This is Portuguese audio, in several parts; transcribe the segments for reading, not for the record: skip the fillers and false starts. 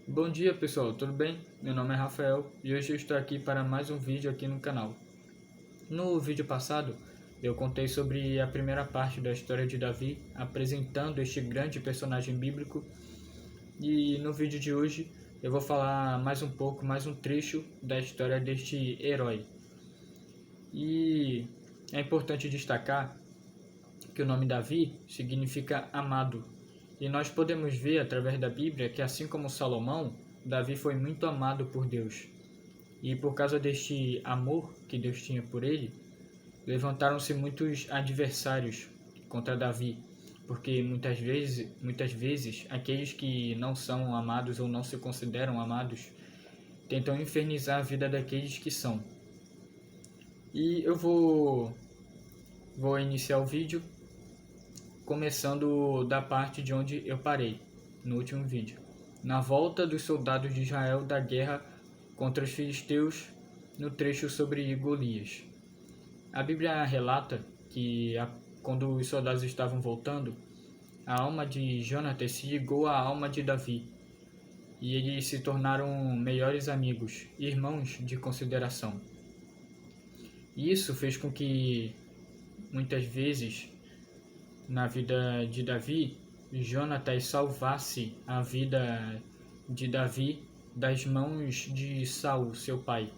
Bom dia pessoal, tudo bem? Meu nome é Rafael e hoje eu estou aqui para mais um vídeo aqui no canal. No vídeo passado eu contei sobre a primeira parte da história de Davi, apresentando este grande personagem bíblico, e no vídeo de hoje eu vou falar mais um pouco, mais um trecho da história deste herói. E é importante destacar que o nome Davi significa amado. E nós podemos ver através da Bíblia que, assim como Salomão, Davi foi muito amado por Deus. E por causa deste amor que Deus tinha por ele, levantaram-se muitos adversários contra Davi, porque muitas vezes, aqueles que não são amados ou não se consideram amados tentam infernizar a vida daqueles que são. E eu vou iniciar o vídeo começando da parte de onde eu parei no último vídeo, na volta dos soldados de Israel da guerra contra os filisteus, no trecho sobre Golias. A Bíblia relata que quando os soldados estavam voltando, a alma de Jonatas se ligou à alma de Davi, e eles se tornaram melhores amigos, irmãos de consideração. Isso fez com que muitas vezes na vida de Davi, Jonatas salvasse a vida de Davi das mãos de Saul, seu pai.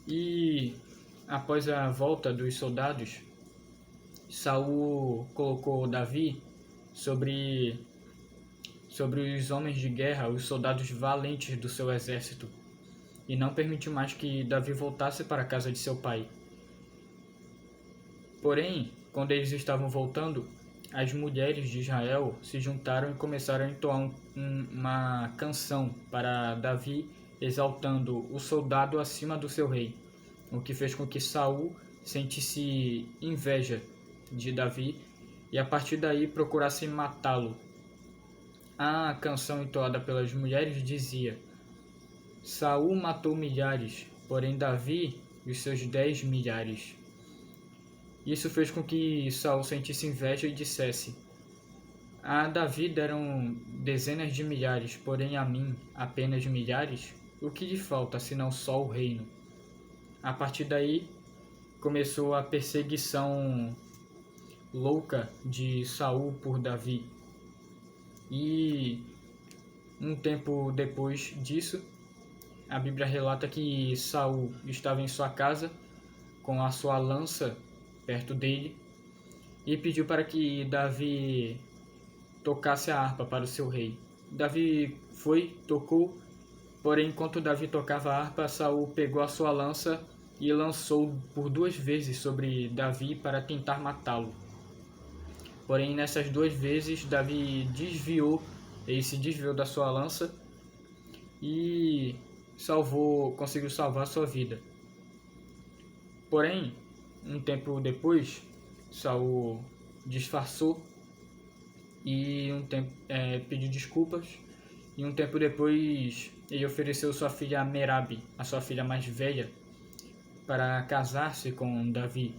E após a volta dos soldados, Saul colocou Davi sobre os homens de guerra, os soldados valentes do seu exército, e não permitiu mais que Davi voltasse para a casa de seu pai. Porém, quando eles estavam voltando, as mulheres de Israel se juntaram e começaram a entoar uma canção para Davi, exaltando o soldado acima do seu rei, o que fez com que Saul sentisse inveja de Davi e a partir daí procurasse matá-lo. A canção entoada pelas mulheres dizia: Saul matou milhares, porém Davi os seus 10 milhares. Isso fez com que Saul sentisse inveja e dissesse: a Davi deram dezenas de milhares, porém a mim apenas milhares? O que lhe falta, senão só o reino? A partir daí, começou a perseguição louca de Saul por Davi. E um tempo depois disso, a Bíblia relata que Saul estava em sua casa com a sua lança perto dele e pediu para que Davi tocasse a harpa para o seu rei. Davi foi, tocou, porém enquanto Davi tocava a harpa, Saul pegou a sua lança e lançou por 2 vezes sobre Davi para tentar matá-lo. Porém nessas 2 vezes Davi ele se desviou da sua lança e conseguiu salvar sua vida. Porém, um tempo depois, Saul disfarçou e pediu desculpas, e um tempo depois ele ofereceu sua filha Merabe, a sua filha mais velha, para casar-se com Davi,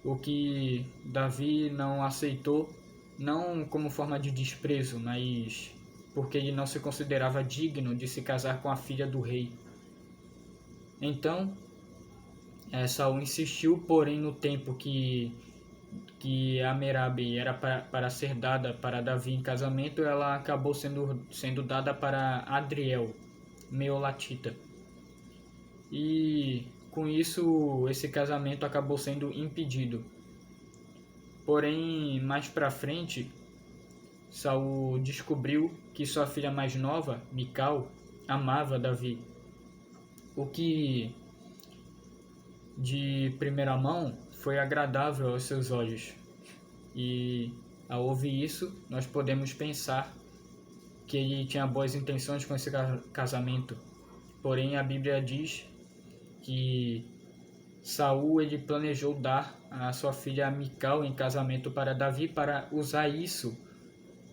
o que Davi não aceitou, não como forma de desprezo, mas porque ele não se considerava digno de se casar com a filha do rei. Então Saul insistiu, porém no tempo que a Merabe era para ser dada para Davi em casamento, ela acabou sendo dada para Adriel, Meolatita. E com isso esse casamento acabou sendo impedido. Porém, mais para frente, Saul descobriu que sua filha mais nova, Mical, amava Davi, o que de primeira mão foi agradável aos seus olhos. E ao ouvir isso, nós podemos pensar que ele tinha boas intenções com esse casamento. Porém, a Bíblia diz que Saul ele planejou dar a sua filha Mical em casamento para Davi, para usar isso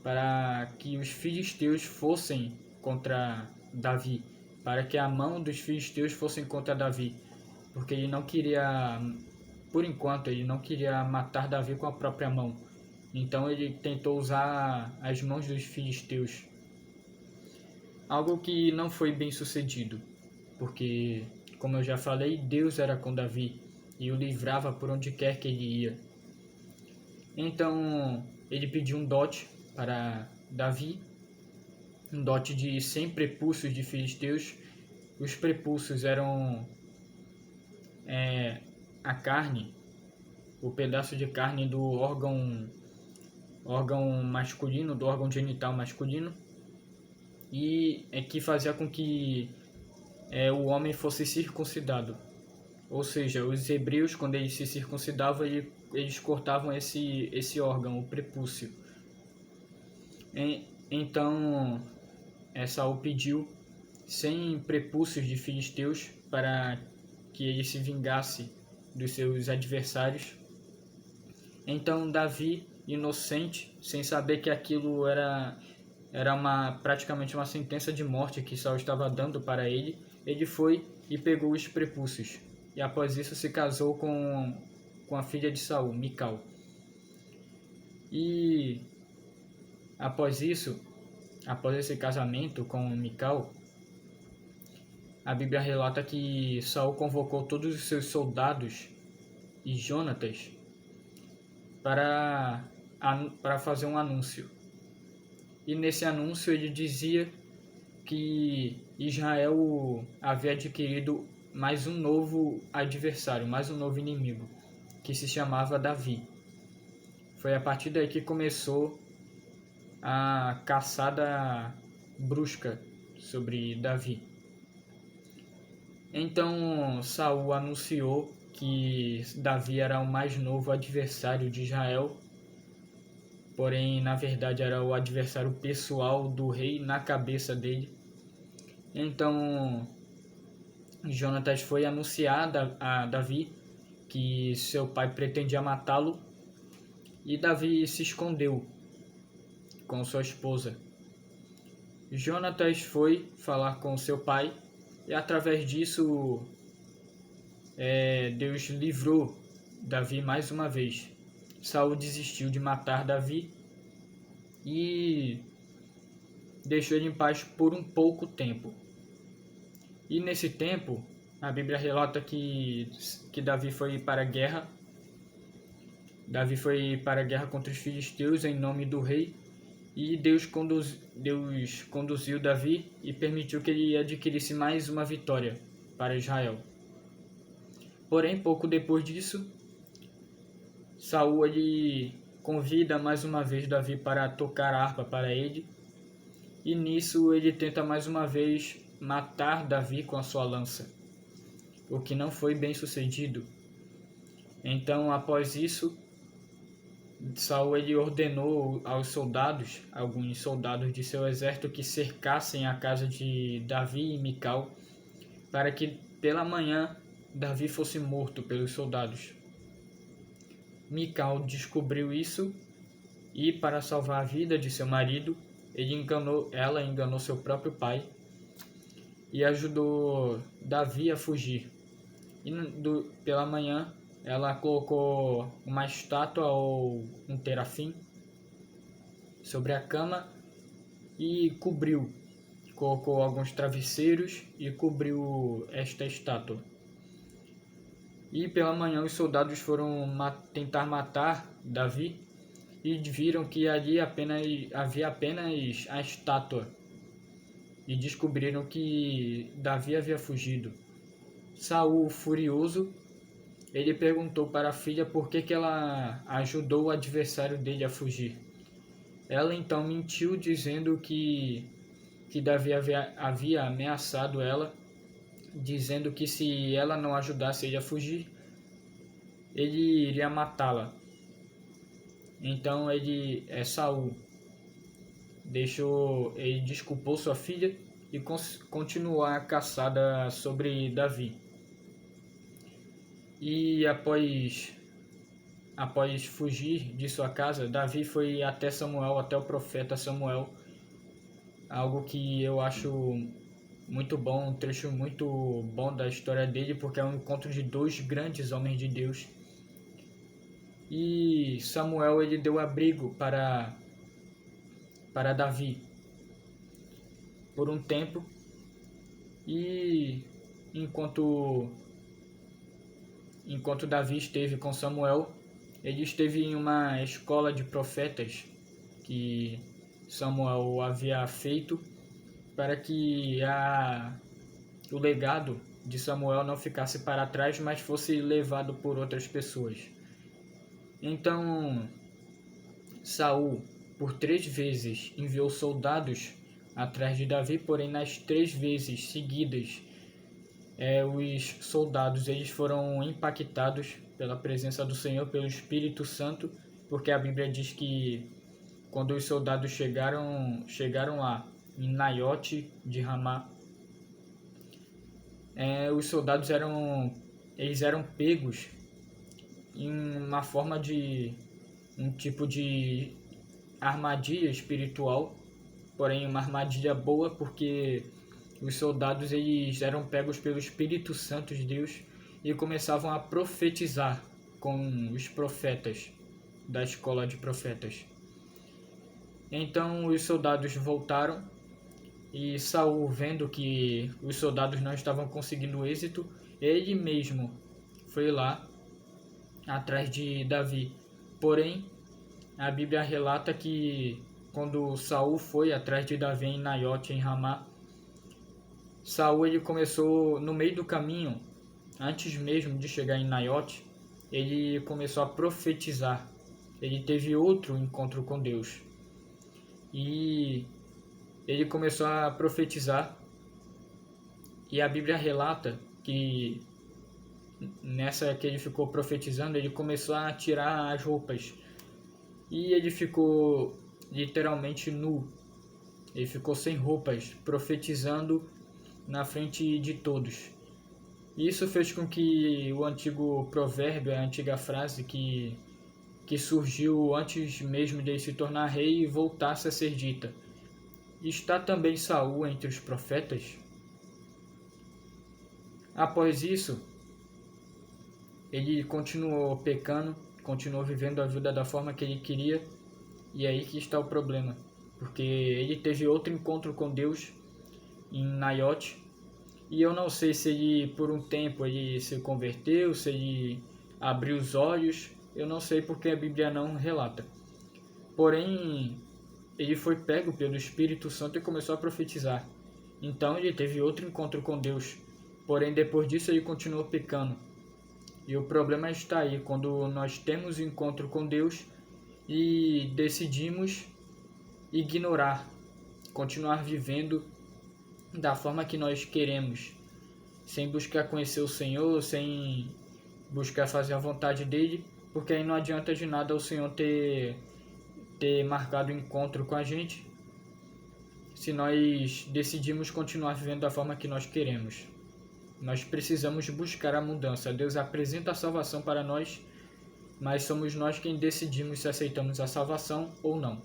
para que os filisteus fossem contra Davi, para que a mão dos filisteus fosse contra Davi, porque ele não queria, por enquanto, ele não queria matar Davi com a própria mão. Então ele tentou usar as mãos dos filisteus algo que não foi bem sucedido, porque, como eu já falei, Deus era com Davi e o livrava por onde quer que ele ia. Então ele pediu um dote para Davi, um dote de 100 prepúcios de filisteus. Os prepúcios eram a carne, o pedaço de carne do órgão masculino, do órgão genital masculino, e que fazia com que o homem fosse circuncidado. Ou seja, os hebreus, quando eles se circuncidavam, eles cortavam esse órgão, o prepúcio. Então, Saul pediu 100 prepúcios de filisteus para que ele se vingasse dos seus adversários. Então Davi, inocente, sem saber que aquilo era praticamente uma sentença de morte que Saul estava dando para ele, ele foi e pegou os prepúcios. E após isso se casou com a filha de Saul, Mical. E após esse casamento com Mical, a Bíblia relata que Saul convocou todos os seus soldados e Jonatas para fazer um anúncio. E nesse anúncio ele dizia que Israel havia adquirido mais um novo adversário, mais um novo inimigo, que se chamava Davi. Foi a partir daí que começou a caçada brusca sobre Davi. Então Saul anunciou que Davi era o mais novo adversário de Israel, porém na verdade era o adversário pessoal do rei na cabeça dele. Então Jonatas foi anunciar a Davi que seu pai pretendia matá-lo, e Davi se escondeu com sua esposa. Jonatas foi falar com seu pai e através disso Deus livrou Davi mais uma vez. Saul desistiu de matar Davi e deixou ele em paz por um pouco tempo. E nesse tempo, a Bíblia relata que Davi foi para a guerra. Davi foi para a guerra contra os filisteus em nome do rei. E Deus conduziu Davi e permitiu que ele adquirisse mais uma vitória para Israel. Porém, pouco depois disso, Saul ele convida mais uma vez Davi para tocar a harpa para ele. E nisso ele tenta mais uma vez matar Davi com a sua lança, o que não foi bem sucedido. Então, após isso, Saul ele ordenou aos soldados, alguns soldados de seu exército, que cercassem a casa de Davi e Mical, para que pela manhã Davi fosse morto pelos soldados. Mical descobriu isso e, para salvar a vida de seu marido, ela enganou seu próprio pai e ajudou Davi a fugir. E pela manhã ela colocou uma estátua ou um terafim sobre a cama e colocou alguns travesseiros e cobriu esta estátua. E pela manhã os soldados foram tentar matar Davi e viram que ali havia apenas a estátua e descobriram que Davi havia fugido. Saul, furioso, ele perguntou para a filha por que ela ajudou o adversário dele a fugir. Ela então mentiu, dizendo que Davi havia ameaçado ela, dizendo que se ela não ajudasse ele a fugir, ele iria matá-la. Então Saul ele desculpou sua filha e continuou a caçada sobre Davi. E após fugir de sua casa, Davi foi até Samuel, até o profeta Samuel, algo que eu acho muito bom, um trecho muito bom da história dele, porque é um encontro de dois grandes homens de Deus. E Samuel ele deu abrigo para Davi. por um tempo. E enquanto Davi esteve com Samuel, ele esteve em uma escola de profetas que Samuel havia feito para que o legado de Samuel não ficasse para trás, mas fosse levado por outras pessoas. Então, Saul, por 3 vezes, enviou soldados atrás de Davi, porém nas 3 vezes seguidas, os soldados eles foram impactados pela presença do Senhor, pelo Espírito Santo, porque a Bíblia diz que quando os soldados chegaram lá em Naiote de Ramá, os soldados eram pegos em uma forma de um tipo de armadilha espiritual, porém uma armadilha boa, porque os soldados eles eram pegos pelo Espírito Santo de Deus e começavam a profetizar com os profetas da escola de profetas. Então os soldados voltaram e Saul, vendo que os soldados não estavam conseguindo êxito, ele mesmo foi lá atrás de Davi. Porém, a Bíblia relata que quando Saul foi atrás de Davi em Naiote, em Ramá, Saul ele começou no meio do caminho, antes mesmo de chegar em Naiote, ele começou a profetizar. Ele teve outro encontro com Deus. E ele começou a profetizar. E a Bíblia relata que nessa que ele ficou profetizando, ele começou a tirar as roupas. E ele ficou literalmente nu. Ele ficou sem roupas, profetizando na frente de todos. Isso fez com que o antigo provérbio, a antiga frase que surgiu antes mesmo de ele se tornar rei, voltasse a ser dita: está também Saul entre os profetas? Após isso, ele continuou pecando, continuou vivendo a vida da forma que ele queria, e é aí que está o problema, porque ele teve outro encontro com Deus em Naiote, e eu não sei se ele por um tempo ele se converteu, se ele abriu os olhos, eu não sei porque a Bíblia não relata. Porém, ele foi pego pelo Espírito Santo e começou a profetizar. Então ele teve outro encontro com Deus, porém depois disso ele continuou pecando. E o problema está aí, quando nós temos um encontro com Deus e decidimos ignorar, continuar vivendo da forma que nós queremos, sem buscar conhecer o Senhor, sem buscar fazer a vontade dele, porque aí não adianta de nada o Senhor ter marcado o encontro com a gente, se nós decidimos continuar vivendo da forma que nós queremos. Nós precisamos buscar a mudança. Deus apresenta a salvação para nós, mas somos nós quem decidimos se aceitamos a salvação ou não.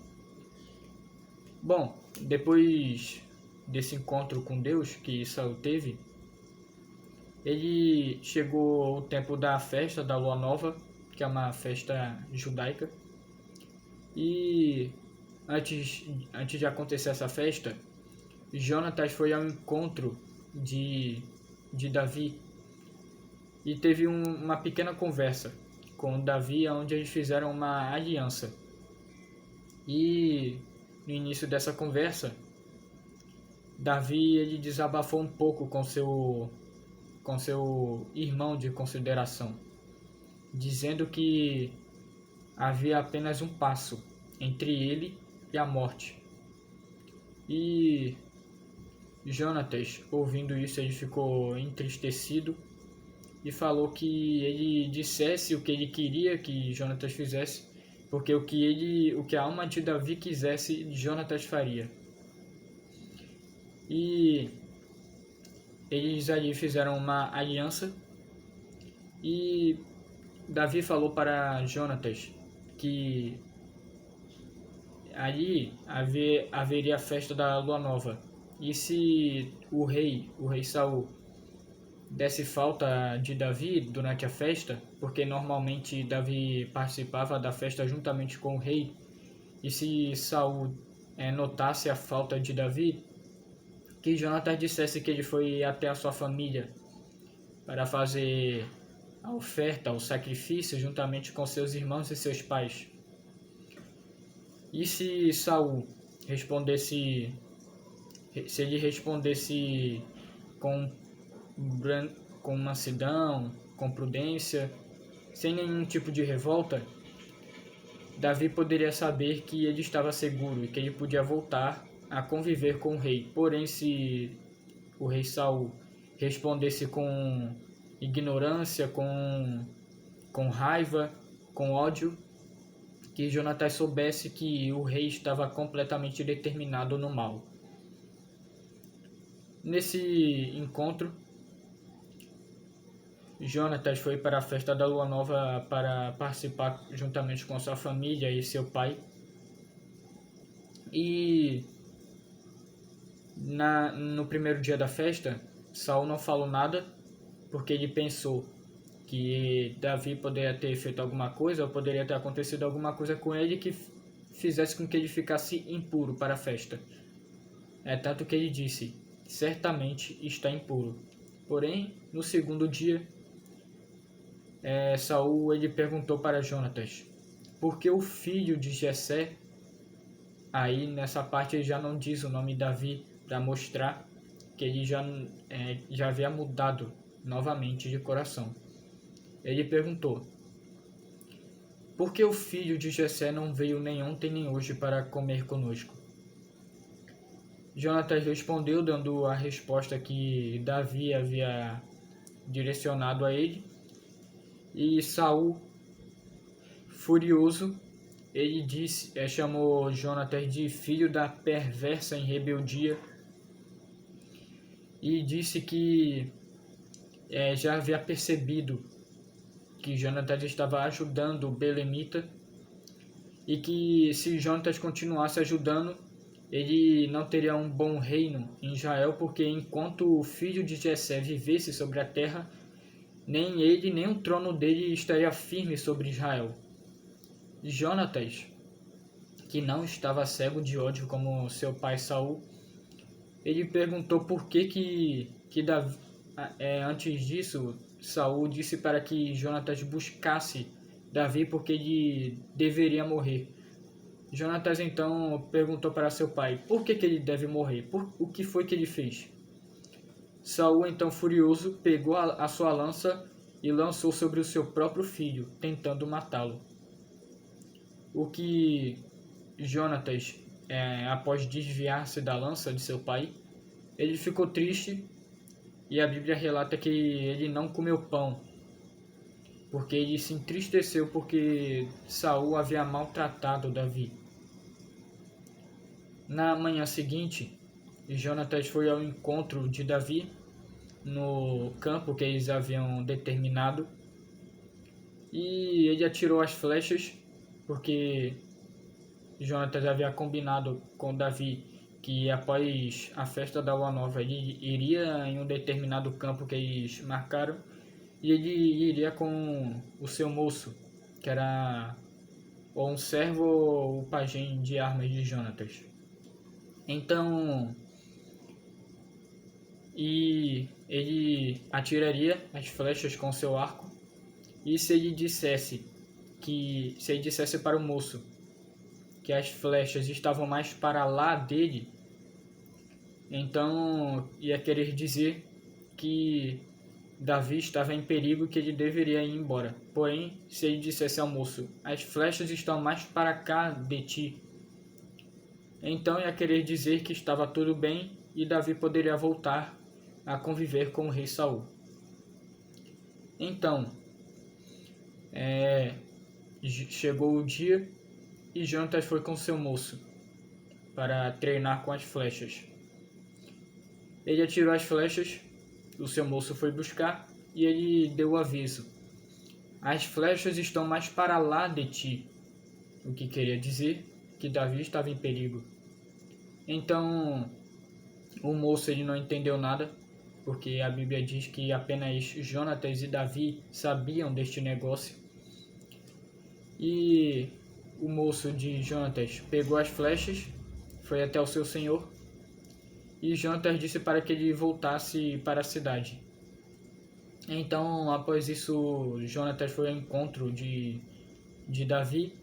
Bom, depois desse encontro com Deus que Saul teve, ele chegou o tempo da festa da Lua Nova, que é uma festa judaica, e antes de acontecer essa festa, Jonatas foi ao encontro de Davi e teve uma pequena conversa com Davi, onde eles fizeram uma aliança. E no início dessa conversa, Davi ele desabafou um pouco com seu irmão de consideração, dizendo que havia apenas um passo entre ele e a morte. E Jonatas, ouvindo isso, ele ficou entristecido e falou que ele dissesse o que ele queria que Jonatas fizesse, porque o que a alma de Davi quisesse, Jonatas faria. E eles ali fizeram uma aliança e Davi falou para Jonatas que ali haveria a festa da Lua Nova. E se o rei Saul desse falta de Davi durante a festa, porque normalmente Davi participava da festa juntamente com o rei, e se Saul notasse a falta de Davi, que Jonatas dissesse que ele foi até a sua família para fazer a oferta, o sacrifício, juntamente com seus irmãos e seus pais. E se Saul respondesse, se ele respondesse com, com mansidão, com prudência, sem nenhum tipo de revolta, Davi poderia saber que ele estava seguro e que ele podia voltar a conviver com o rei. Porém, se o rei Saul respondesse com ignorância, com raiva, com ódio, que Jonatas soubesse que o rei estava completamente determinado no mal. Nesse encontro, Jonatas foi para a festa da lua nova para participar juntamente com sua família e seu pai. E no primeiro dia da festa, Saul não falou nada porque ele pensou que Davi poderia ter feito alguma coisa ou poderia ter acontecido alguma coisa com ele que fizesse com que ele ficasse impuro para a festa. É tanto que ele disse: certamente está impuro. Porém, no segundo dia, Saul ele perguntou para Jonatas: por que o filho de Jessé? Aí nessa parte ele já não diz o nome Davi para mostrar que ele já havia mudado novamente de coração. Ele perguntou: por que o filho de Jessé não veio nem ontem nem hoje para comer conosco? Jonatas respondeu dando a resposta que Davi havia direcionado a ele. E Saul, furioso, ele chamou Jonatas de filho da perversa em rebeldia e disse que já havia percebido que Jonatas estava ajudando o belemita e que se Jonatas continuasse ajudando, ele não teria um bom reino em Israel, porque enquanto o filho de Jessé vivesse sobre a terra, nem ele nem o trono dele estaria firme sobre Israel. Jonatas, que não estava cego de ódio como seu pai Saul, ele perguntou por que Davi, antes disso, Saul disse para que Jonatas buscasse Davi porque ele deveria morrer. Jonatas então perguntou para seu pai por que ele deve morrer, o que foi que ele fez. Saul então furioso pegou a sua lança e lançou sobre o seu próprio filho, tentando matá-lo. O que Jonatas, após desviar-se da lança de seu pai, ele ficou triste e a Bíblia relata que ele não comeu pão, porque ele se entristeceu porque Saul havia maltratado Davi. Na manhã seguinte, Jonatas foi ao encontro de Davi no campo que eles haviam determinado e ele atirou as flechas porque Jonatas havia combinado com Davi que após a festa da lua nova ele iria em um determinado campo que eles marcaram e ele iria com o seu moço, que era ou um servo ou o pajem de armas de Jonatas. Então, e ele atiraria as flechas com seu arco, e se ele dissesse para o moço que as flechas estavam mais para lá dele, então ia querer dizer que Davi estava em perigo e que ele deveria ir embora. Porém, se ele dissesse ao moço: as flechas estão mais para cá de ti, então ia querer dizer que estava tudo bem e Davi poderia voltar a conviver com o rei Saul. Então, chegou o dia e Jonatas foi com seu moço para treinar com as flechas. Ele atirou as flechas, o seu moço foi buscar e ele deu o aviso: as flechas estão mais para lá de ti, o que queria dizer que Davi estava em perigo. Então, o moço ele não entendeu nada, porque a Bíblia diz que apenas Jonatas e Davi sabiam deste negócio. E o moço de Jonatas pegou as flechas, foi até o seu senhor e Jonatas disse para que ele voltasse para a cidade. Então, após isso, Jonatas foi ao encontro de Davi,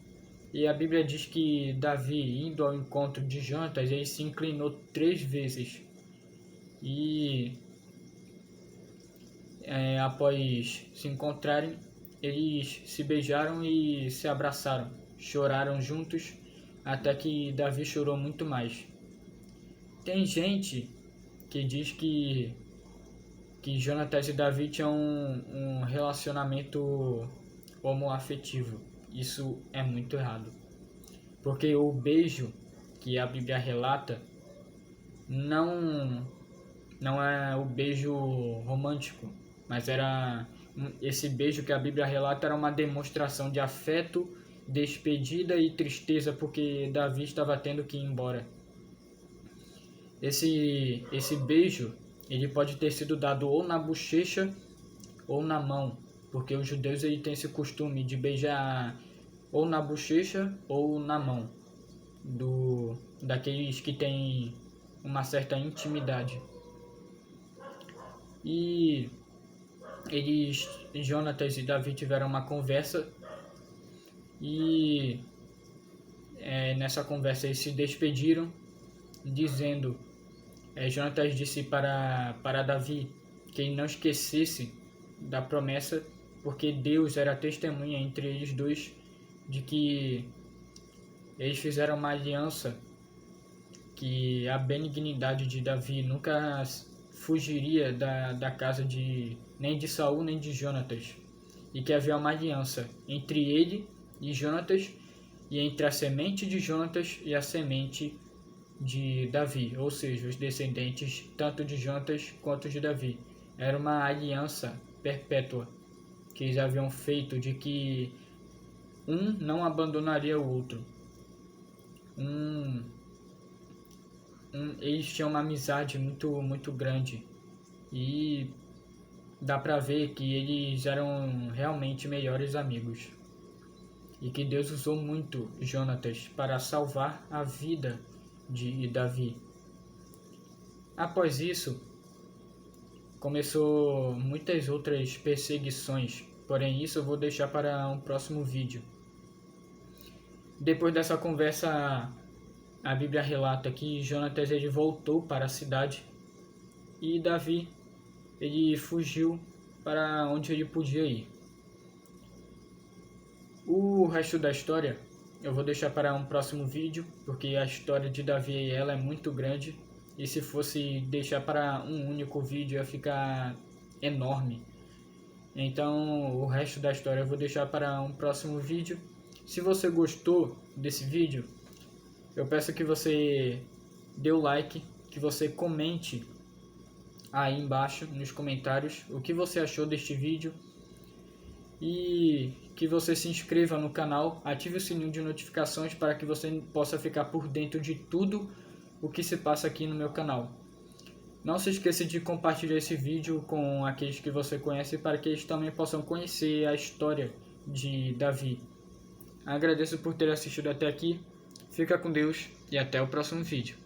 e a Bíblia diz que Davi, indo ao encontro de Jonatas, ele se inclinou 3 vezes. E após se encontrarem, eles se beijaram e se abraçaram, choraram juntos, até que Davi chorou muito mais. Tem gente que diz que Jonatas e Davi tinham um relacionamento homoafetivo. Isso é muito errado, porque o beijo que a Bíblia relata não é o beijo romântico, mas esse beijo que a Bíblia relata era uma demonstração de afeto, despedida e tristeza, porque Davi estava tendo que ir embora. Esse beijo, ele pode ter sido dado ou na bochecha ou na mão, porque os judeus têm esse costume de beijar ou na bochecha ou na mão, daqueles que têm uma certa intimidade. E Jonatas e Davi tiveram uma conversa, e nessa conversa eles se despediram, dizendo, Jonatas disse para Davi que ele não esquecesse da promessa, porque Deus era testemunha entre eles dois de que eles fizeram uma aliança, que a benignidade de Davi nunca fugiria da casa nem de Saul nem de Jonatas, e que havia uma aliança entre ele e Jonatas, e entre a semente de Jonatas e a semente de Davi, ou seja, os descendentes tanto de Jonatas quanto de Davi. Era uma aliança perpétua que eles haviam feito, de que um não abandonaria o outro. Eles tinham uma amizade muito grande, e dá pra ver que eles eram realmente melhores amigos, e que Deus usou muito Jonatas para salvar a vida de Davi. Após isso, começou muitas outras perseguições, porém isso eu vou deixar para um próximo vídeo. Depois dessa conversa, a Bíblia relata que Jonatas ele voltou para a cidade, e Davi ele fugiu para onde ele podia ir. O resto da história eu vou deixar para um próximo vídeo, porque a história de Davi e ela é muito grande, e se fosse deixar para um único vídeo ia ficar enorme. Então o resto da história eu vou deixar para um próximo vídeo. Se você gostou desse vídeo, eu peço que você dê o like, que você comente aí embaixo nos comentários o que você achou deste vídeo, e que você se inscreva no canal, ative o sininho de notificações para que você possa ficar por dentro de tudo o que se passa aqui no meu canal. Não se esqueça de compartilhar esse vídeo com aqueles que você conhece, para que eles também possam conhecer a história de Davi. Agradeço por ter assistido até aqui, fica com Deus e até o próximo vídeo.